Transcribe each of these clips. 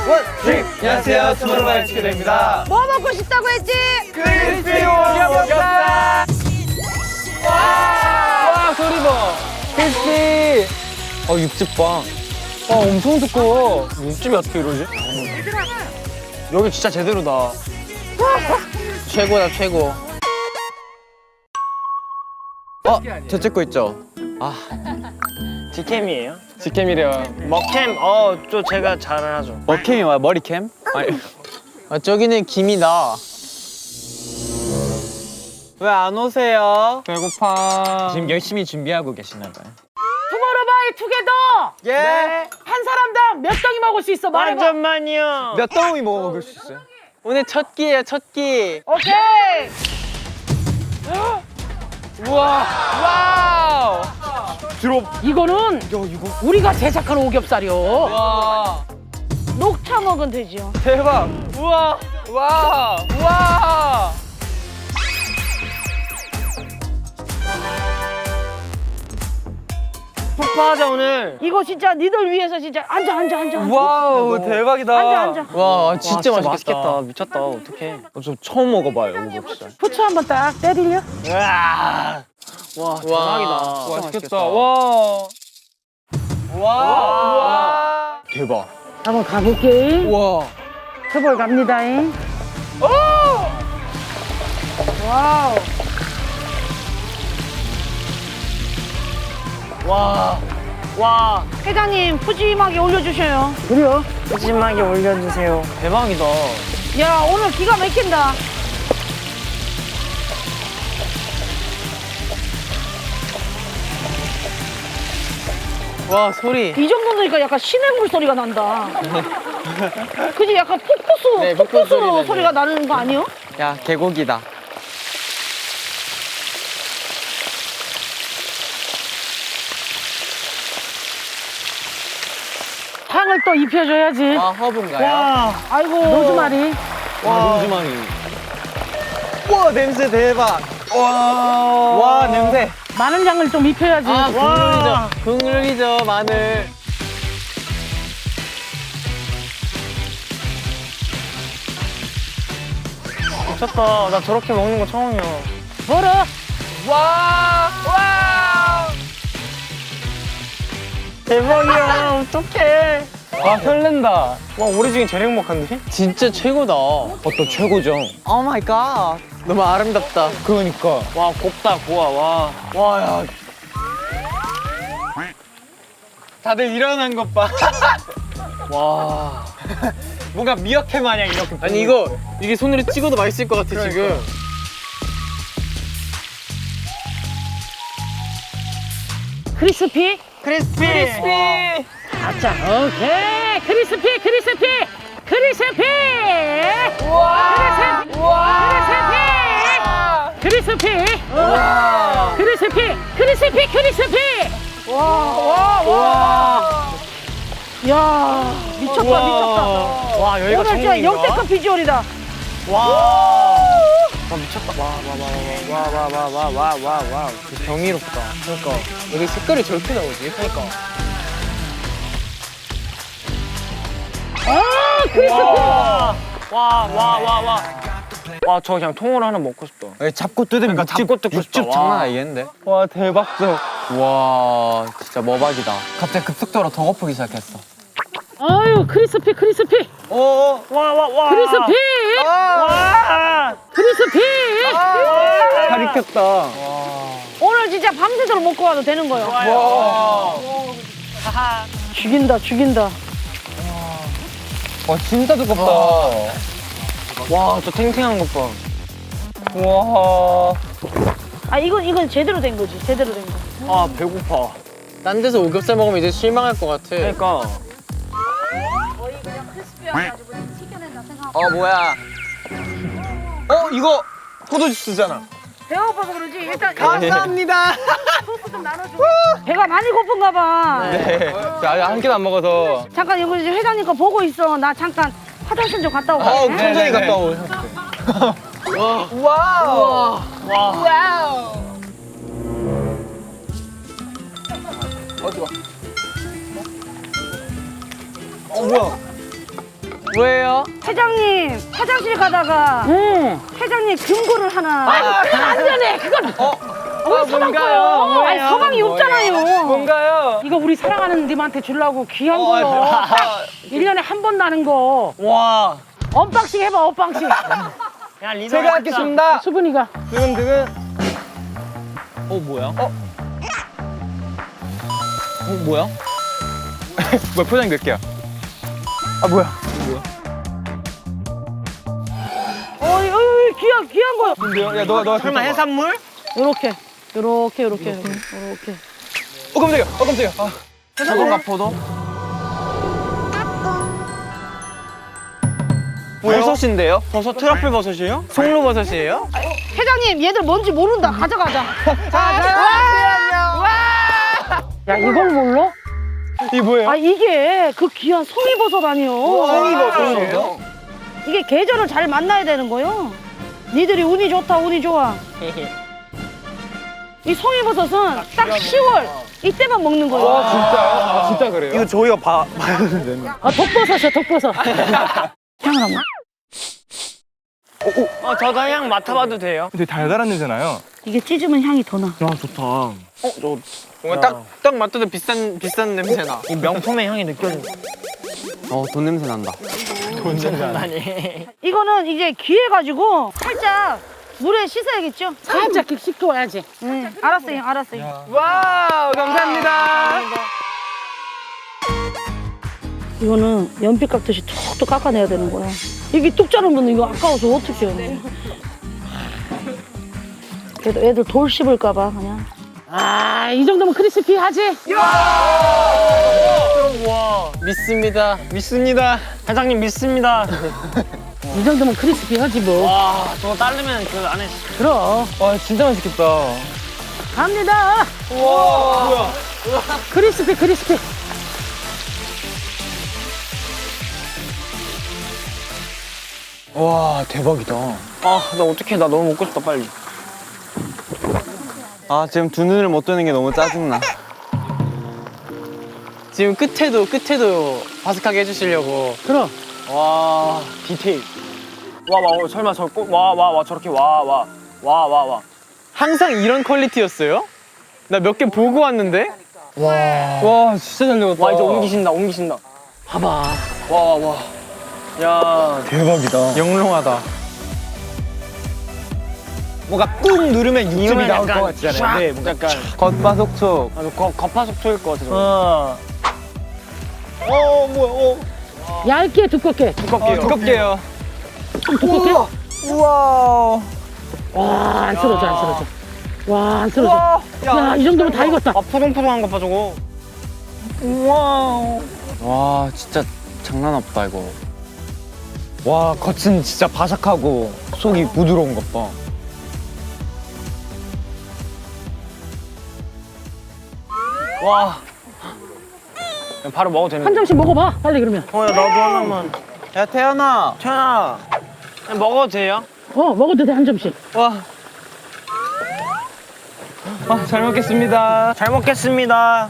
안녕하세요, 투모로우바이 TK입니다. 뭐 먹고 싶다고 했지? 크리스피 오겹살. 와, 소리 봐. 크리스피. 육즙 봐. 와, 엄청 두꺼워. 육즙이 어떻게 이러지? 여기 진짜 제대로다. 최고다, 최고. 저 찍고 있죠? 디캠이에요? 직캠이래요. 먹캠, 또 제가 잘하죠. 머캠이 뭐야? 머리캠? 아니. 저기는 김이다. 왜 안 오세요? 배고파. 지금 열심히 준비하고 계시나 봐요. 투모로우바이 투게더! 예. 한 사람당 몇 덩이 먹을 수 있어? 말해봐. 완전만요. 몇 덩이 먹을 수 있어요? 오늘 첫 끼예요, 첫 끼. 오케이! 우와. 와우. 이거는 우리가 제작한 오겹살이요. 와. 녹차 먹으면 되지요. 대박. 우와. 와. 우와. 폭파하자 오늘. 이거 진짜 니들 위해서 진짜 앉아. 와우, 대박이다. 앉아. 와, 진짜 맛있겠다. 맛있겠다. 미쳤다. 어떡해. 저 처음 먹어봐요, 오겹살. 후추 한번 딱 때리려? 와, 대박이다. 와, 맛있겠다. 와. 와. 대박. 한번 가볼게. 와. 트볼 갑니다잉. 와우. 와, 회장님 푸짐하게 올려주셔요. 그래요? 푸짐하게 올려주세요. 대박이다. 야 오늘 기가 막힌다. 와, 소리. 이 정도 넣으니까 약간 시냇물 소리가 난다. 그지? 약간 폭포수, 네, 폭포수 폭포수 소리 소리가 나는 거 아니요? 야, 계곡이다. 향을 또 입혀줘야지. 허브인가요? 아이고 로즈마리. 로즈마리. 와, 냄새 대박. 와, 냄새. 마늘 향을 좀 입혀야지. 국룰이죠. 국룰이죠, 마늘. 미쳤다. 나 저렇게 먹는 거 처음이야. 뭐라? 와! 와! 대박이야. 어떡해. 와, 설렌다. 와, 우리 중에 제일 행복한데? 진짜 최고다. 또 최고죠. 오 마이 갓. 너무 아름답다. 그러니까. 와, 곱다, 고와, 와. 와, 야. 다들 일어난 것 봐. 와. 뭔가 미역회 마냥 이렇게. 아니, 이게 손으로 찍어도 맛있을 것 같아, 지금. 크리스피? 크리스피. 아자, 오케이. 크리스피. 크리스피. 우와! 크리스피. 우와! 크리스피. 와! 야 미쳤다. 와, 여기가 오늘 진짜 천국인가? 역대급 비주얼이다. 와. 와, 미쳤다. 와. 경이롭다. 그러니까. 여기 색깔이 저렇게 나오지? 그러니까. 아 크리스피. 와, 저 그냥 통으로 하나 먹고 싶다. 잡고 뜯으면 그러니까 잡고 뜯고 싶다. 육즙 장난 아니겠는데? 와, 대박적. 와, 진짜 머박이다. 갑자기 급속도로 더 고프기 시작했어. 아유 크리스피. 오! 와. 크리스피. 와. 크리스피. 잘 익혔다. 오늘 진짜 밤새도록 먹고 와도 되는 거요. 와. 죽인다. 와, 진짜 두껍다. 와, 저 탱탱한 것 봐. 와. 아 이건 제대로 된 거지. 제대로 된 거. 아, 배고파. 딴 데서 오겹살 먹으면 이제 실망할 것 같아. 그러니까. 뭐야. 이거 포도주스잖아. 배가 고파서 그러지. 일단 감사합니다. 소스 좀 나눠줘. 배가 많이 고픈가 봐. 네. 아직 한 끼도 안 먹어서. 잠깐 여기 이제 회장님 거 보고 있어. 나 잠깐 화장실 좀 갔다 오고. 천천히 갔다 오. 와우. 와우. 어디 봐. 뭐야? 뭐예요? 회장님 화장실 가다가 회장님 금고를 하나. 그건 안 되네. 그건 우리 서방 거요. 아니 서방이 없잖아요. 뭔가요? 이거 우리 사랑하는 님한테 주려고 귀한 거요. 1년에 한 번 나는 거. 와. 언박싱 해봐, 언박싱. 야, 리더. 제가 하겠습니다. 수근이가. 두근두근. 뭐야? 뭐야? 뭐야, 포장이 몇 개야? 아, 뭐야? 귀한 거요. 근데요? 야, 너가 설마 해산물? 요렇게. 깜짝이야. 깜짝이야. 아. 해산물과 포도? 버섯인데요? 버섯 트러플 버섯이에요? 송로버섯이에요? 회장님 얘들 뭔지 모른다. 가져가자. 야, 이걸 몰라? 이 뭐예요? 아, 이게 그 귀한 송이버섯 아니요. 송이버섯이에요? 이게 계절을 잘 만나야 되는 거요. 니들이 운이 좋다, 운이 좋아. 이 송이버섯은 딱 10월 이때만 먹는 거예요. 와, 진짜요? 아, 진짜 그래요? 이거 저희가 봐야 되는데. 아, 독버섯이야, 독버섯. 향을 한번. 저도 향 맡아봐도 돼요? 되게 달달한 냄새나요? 이게 찢으면 향이 더 나. 야, 좋다. 뭔가 딱 맡아도 비싼 냄새나. 이 명품의 향이 느껴져. 돈 냄새 난다. 아니. 이거는 이제 귀해가지고 살짝 물에 씻어야겠죠? 살짝 씻고 와야지. 알았어요, 알았어요. 와우, 감사합니다. 이거는 연필 깎듯이 툭툭 깎아내야 되는 거야. 이게 뚝 자르면 이거 아까워서 어떻게 해. 그래도 애들 돌 씹을까봐 그냥. 아, 이 정도면 크리스피하지? 믿습니다. 믿습니다. 회장님 믿습니다. 이 정도면 크리스피하지 뭐. 와, 저거 따르면 그 안에. 그럼. 와, 진짜 맛있겠다. 갑니다. 우와. 뭐야? 크리스피. 와, 대박이다. 나 어떡해. 나 너무 먹고 싶다, 빨리. 아, 지금 두 눈을 못 뜨는 게 너무 짜증나. 지금 끝에도 바삭하게 해주시려고. 그럼. 와, 디테일. 와, 설마 저렇게 와. 항상 이런 퀄리티였어요? 나 몇 개 보고 왔는데? 와, 진짜 잘 익었다. 와, 이제 옮기신다. 봐봐. 와. 야, 대박이다. 영롱하다. 뭔가 꾹 누르면 육즙이 나올 것 같잖아요. 네, 뭔가 약간. 겉바속촉. 겉바속촉일 것 같아, 저거. 뭐야, 얇게 두껍게. 두껍게요. 좀 두껍게. 우와. 와, 안 쓰러져. 와, 안 쓰러져. 야, 이 정도면 다 익었다. 포동포동한 것 봐, 저거. 와, 진짜 장난 없다, 이거. 와, 겉은 진짜 바삭하고 속이 부드러운 것 봐. 와. 바로 먹어도 되는 한 거야. 점씩 먹어봐. 빨리 그러면. 야, 나도 하나만. 야, 태연아. 태연아. 그냥 먹어도 돼요? 먹어도 돼, 한 점씩. 와. 잘 먹겠습니다. 잘 먹겠습니다.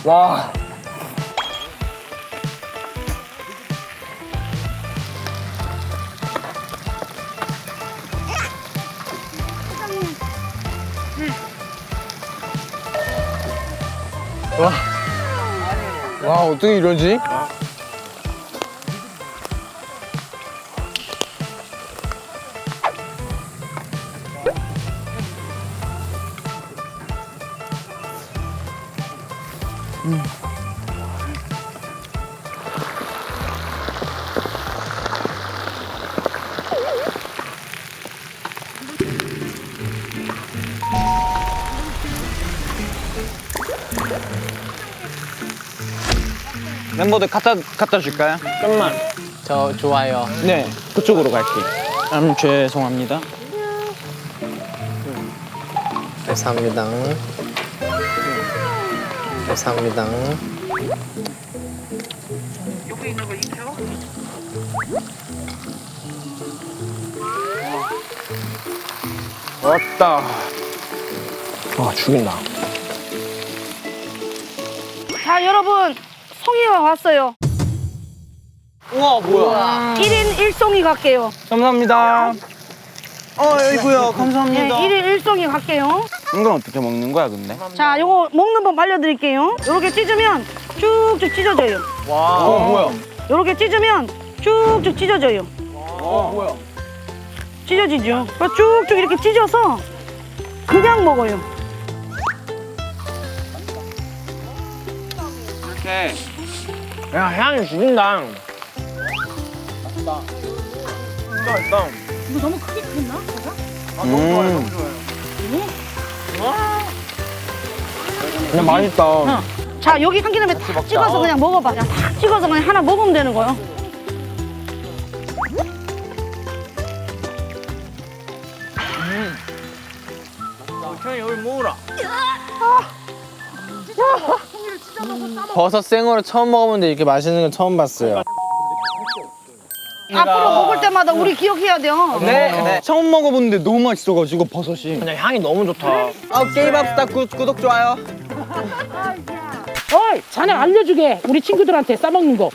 와. 와, 어떻게 이러지? 멤버들 갖다 줄까요? 좀만. 저 좋아요. 네, 그쪽으로 갈게요. 죄송합니다. 감사합니다. 감사합니다. 왔다. 와, 죽인다. 자, 여러분, 송이가 왔어요. 우와 뭐야? 1인 1송이 갈게요. 감사합니다. 아이고야 네, 감사합니다. 1인 1송이 갈게요. 이건 어떻게 먹는 거야 근데? 자, 요거 먹는 법 알려드릴게요. 요렇게 찢으면 쭉쭉 찢어져요. 와. 뭐야? 요렇게 찢으면 쭉쭉 찢어져요. 뭐야? 찢어지죠. 그래서 쭉쭉 이렇게 찢어서 그냥 먹어요. 이렇게. 야 향이 죽인다. 맛있다. 이거 너무 크게 컸나? 그냥 맛있다. 자, 여기 참기름에 탁 찍어서 그냥 먹어봐. 그냥 탁 찍어서 그냥 하나 먹으면 되는 거예요. 형이 여기 먹으라. 버섯 생으로 처음 먹어보는데 이렇게 맛있는 건 처음 봤어요. 앞으로 먹을 때마다 우리 기억해야 돼요. 네. 처음 먹어봤는데 너무 맛있어가지고 버섯이. 그냥 향이 너무 좋다. 게임합시다. 구독 좋아요. 어이, 자네 알려주게. 우리 친구들한테 싸먹는 거.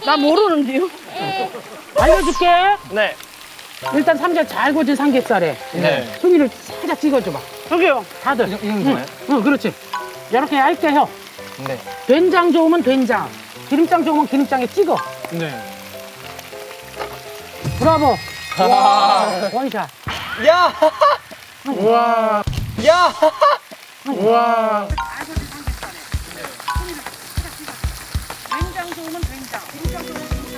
나 모르는데요. 알려줄게. 네. 일단 삼겹 잘 구워진 삼겹살에 네. 송이를 살짝 찍어줘봐. 여기요. 다들. 이건 좋아요? 응, 그렇지. 이렇게 얇게 해. 네. 된장 좋으면 된장, 기름장 좋으면 기름장에 찍어. 네. 브라보. 원샷. 야. 우와. 야. 우와. 된장 좋으면 된장, 기름장 좋으면 기름장.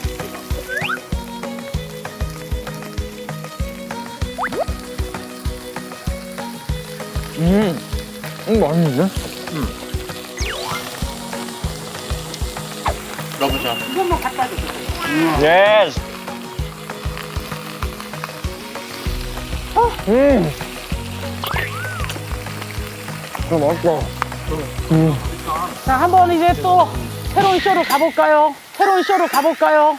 맛있는데? 넣어보자. 이것만 갖다 줘. 예스. 맛있다. 자, 한번 이제 또 새로운 쇼로 가볼까요? 새로운 쇼로 가볼까요?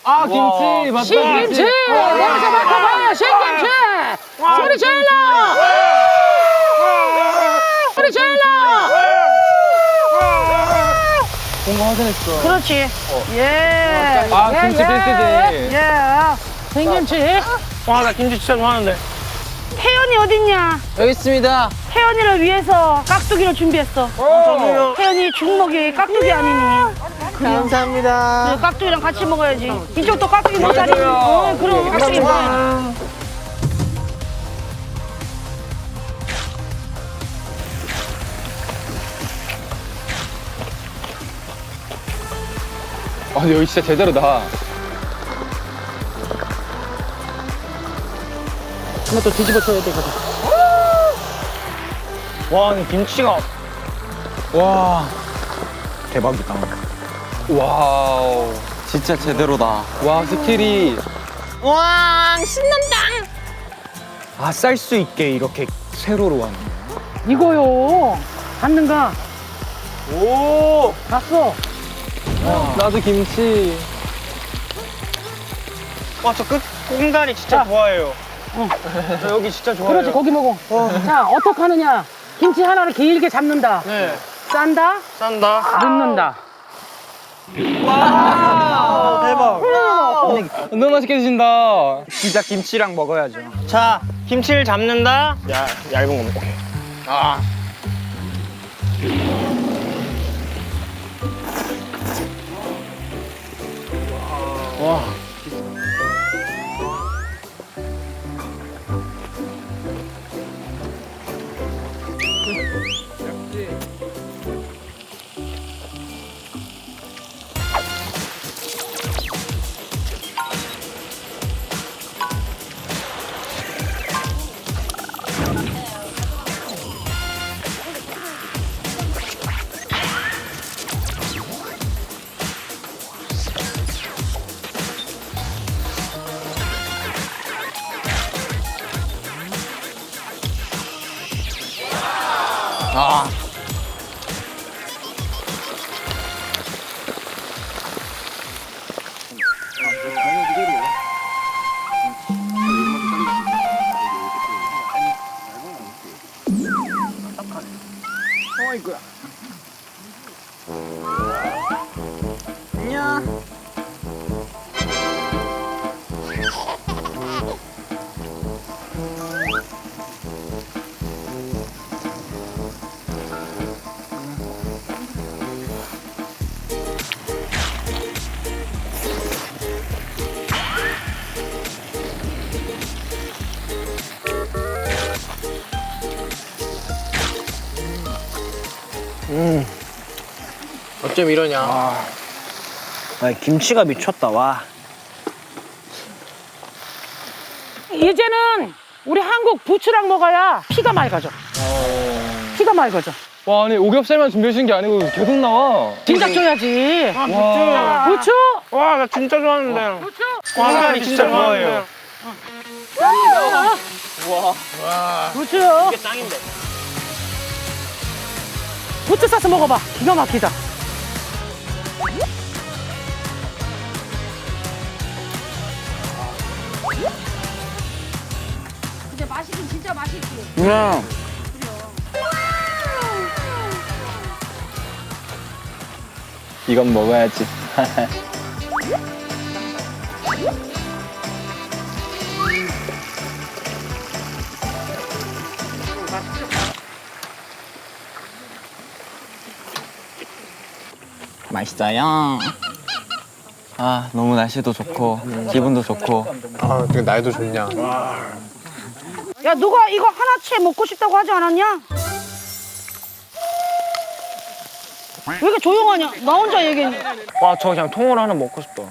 아 김치 맞다. 신김치! 여기서 맡아봐요, 신김치! 소리 질러! 소리 질러! 뭔가 확인했어. 그렇지. 예. 아 김치 필수지. 예. 신김치! 와 나 김치 진짜 좋아하는데. 태연이 어딨냐? 여기 있습니다. 태연이를 위해서 깍두기를 준비했어. 저도요. 태연이 죽먹이 깍두기 아니니. 감사합니다. 그 깍두기랑 같이 먹어야지. 이쪽도 깍두기 먹자니. 그럼 깍두기 먹어야지. 아 여기 진짜 제대로다. 이것도 뒤집어 줘야 되거든. 와 이 김치가. 와 대박이다. 와우 진짜 제대로다. 와 스킬이. 와 신난다. 아 쌀 수 있게 이렇게 세로로 하는. 이거요. 봤는가? 오. 봤어. 나도 김치. 와 저 끝 공간이 진짜 좋아해요. 저 여기 진짜 좋아해요. 그렇지, 고기 먹어. 자, 어떻게 하느냐? 김치 하나를 길게 잡는다. 네. 싼다, 싼다. 넣는다. 와 대박. 너무 맛있게 드신다. 진짜 김치랑 먹어야죠. 자 김치를 잡는다. 얇은 거 먹게. 아. 와. 아. 어쩜 이러냐. 아, 김치가 미쳤다. 와. 이제는 우리 한국 부추랑 먹어야 피가 맑아져. 피가 맑아져. 와 아니 오겹살만 준비해 주신 게 아니고 계속 나와. 진작 줘야지. 와. 부추. 와, 나 진짜 좋아하는데. 부추. 와, 나 진짜 좋아해요. 부추. 이게 짱인데. 부추 싸서 먹어봐. 기가 막히다. 근데 맛있긴 진짜 맛있지. 그냥 이건 먹어야지. 맛있어요. 아 너무 날씨도 좋고 기분도 좋고. 아, 어떻게 날도 좋냐. 야 누가 이거 하나치 먹고 싶다고 하지 않았냐? 왜 이렇게 조용하냐? 나 혼자 얘기했네. 와, 저 그냥 통으로 하나 먹고 싶다.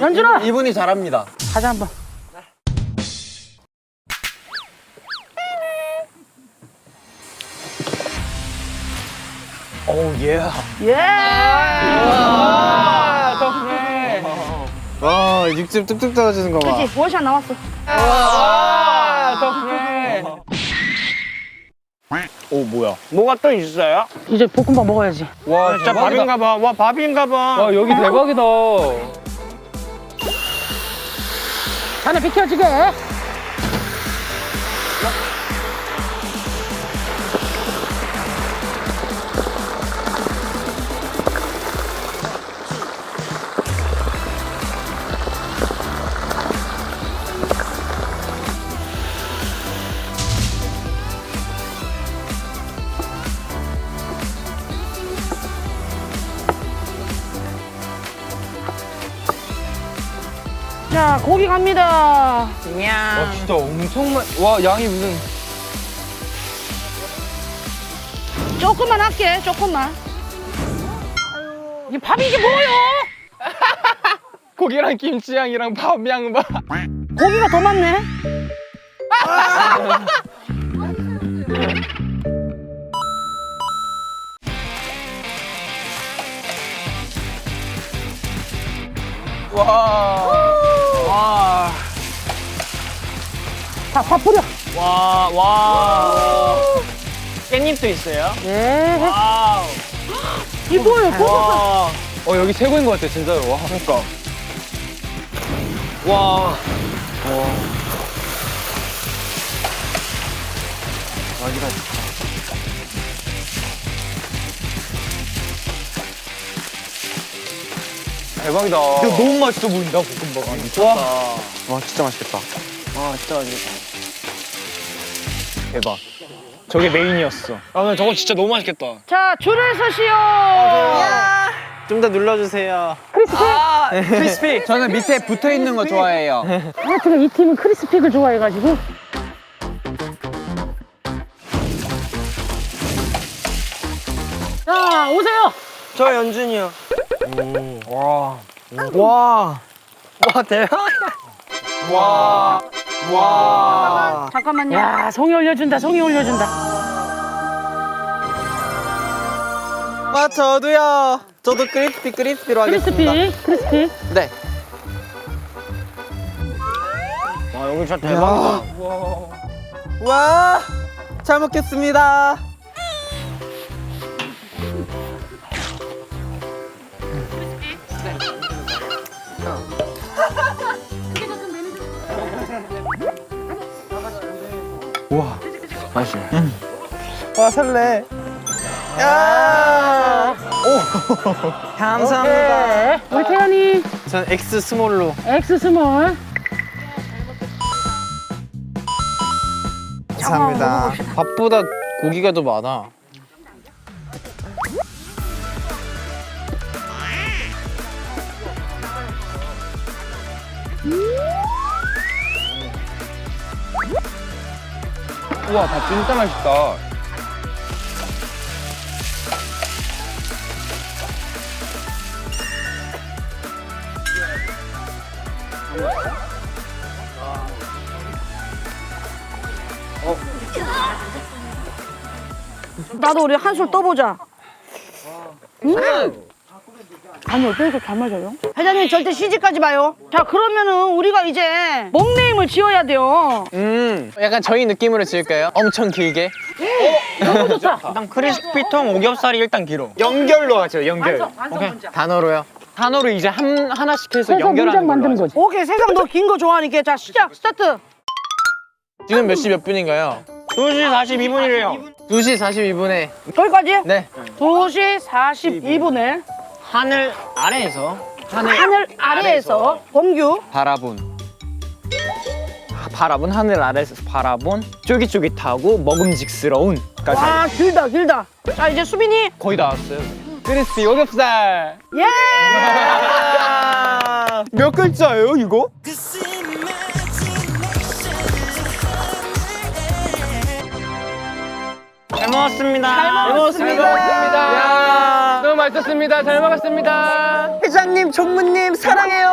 연준아. 이분이 잘합니다. 가자 한번. 오, 예. 예. 아, 덕분에. 와, 육즙 뚝뚝 떨어지는 거 봐. 그렇지 원샷 나왔어. 아, 덕분에. 오, 뭐야? 뭐가 또 있어요? 이제 볶음밥 먹어야지. 와 진짜 밥인가 봐. 와, 밥인가 봐. 와 여기 대박이다. 자네 비켜지게. 자 고기 갑니다. 와 진짜 엄청 와 양이 무슨. 조금만 할게 조금만. 이 밥이 이게 뭐예요? 고기랑 김치향이랑 밥향 봐. 고기가 더 많네. 와. 자, 밥 뿌려. 와, 와. 깻잎도 있어요? 예. 와우. 이 뭐예요? 볶음밥. 와. 여기 최고인 것 같아 진짜로. 와. 그러니까. 와. 여기가 대박이다. 근데 너무 맛있어 보인다, 볶음밥. 와. 와, 진짜 맛있겠다. 와, 진짜 맛있겠다. 대박. 저게 메인이었어. 아, 근데 저거 진짜 너무 맛있겠다. 자 줄을 서시오. 좀 더 눌러주세요. 크리스피. 저는 밑에 붙어 있는 거 좋아해요. 하여튼 이 팀은 크리스픽을 좋아해가지고. 자, 오세요. 저 연준이요. 와. 와. 와, 대박이야. 와. 와. 잠깐만요. 야, 송이 올려준다, 송이 올려준다. 와, 저도요. 저도 크리스피로 하겠습니다. 크리스피. 네. 와, 여기 진짜 대박이다. 와, 잘 먹겠습니다. 맛있네. 와, 설레. 야! 오, 감사합니다. 오케이. 우리 태연이 전 X 스몰로. X 스몰. 감사합니다. 밥보다 고기가 더 많아. 우와 밥 진짜 맛있다. 나도 우리 한술 떠보자. 간이 어때서 잘 맞아요? 회장님 절대 시집가지 마요. 자 그러면은 우리가 이제 닉네임을 지어야 돼요. 약간 저희 느낌으로 지을까요? 엄청 길게. 너무 좋다. 일단 크리스피통 오겹살이 일단 길어. 연결로 하죠, 연결. 단어로요. 단어로 이제 하나씩 해서 그래서 문장 연결하는 걸로 만드는 하죠. 거지. 오케이 세상 너 긴 거 좋아하니까 자 시작 스타트. 지금 몇 시 몇 분인가요? 2시 42분이래요. 2시 42분에. 거기까지? 네. 2시 42분에 하늘 아래에서 하늘 아래에서 공규 바라본 하늘 아래에서 바라본 쫄깃쫄깃하고 먹음직스러운 까지 와 길다 길다. 자 이제 수빈이 거의 다 왔어요. 크리스피 오겹살. 예. 몇 글자예요 이거? 잘 먹었습니다. 잘 먹었습니다. 너무 맛있었습니다. 잘 먹었습니다. 회장님, 총무님 사랑해요.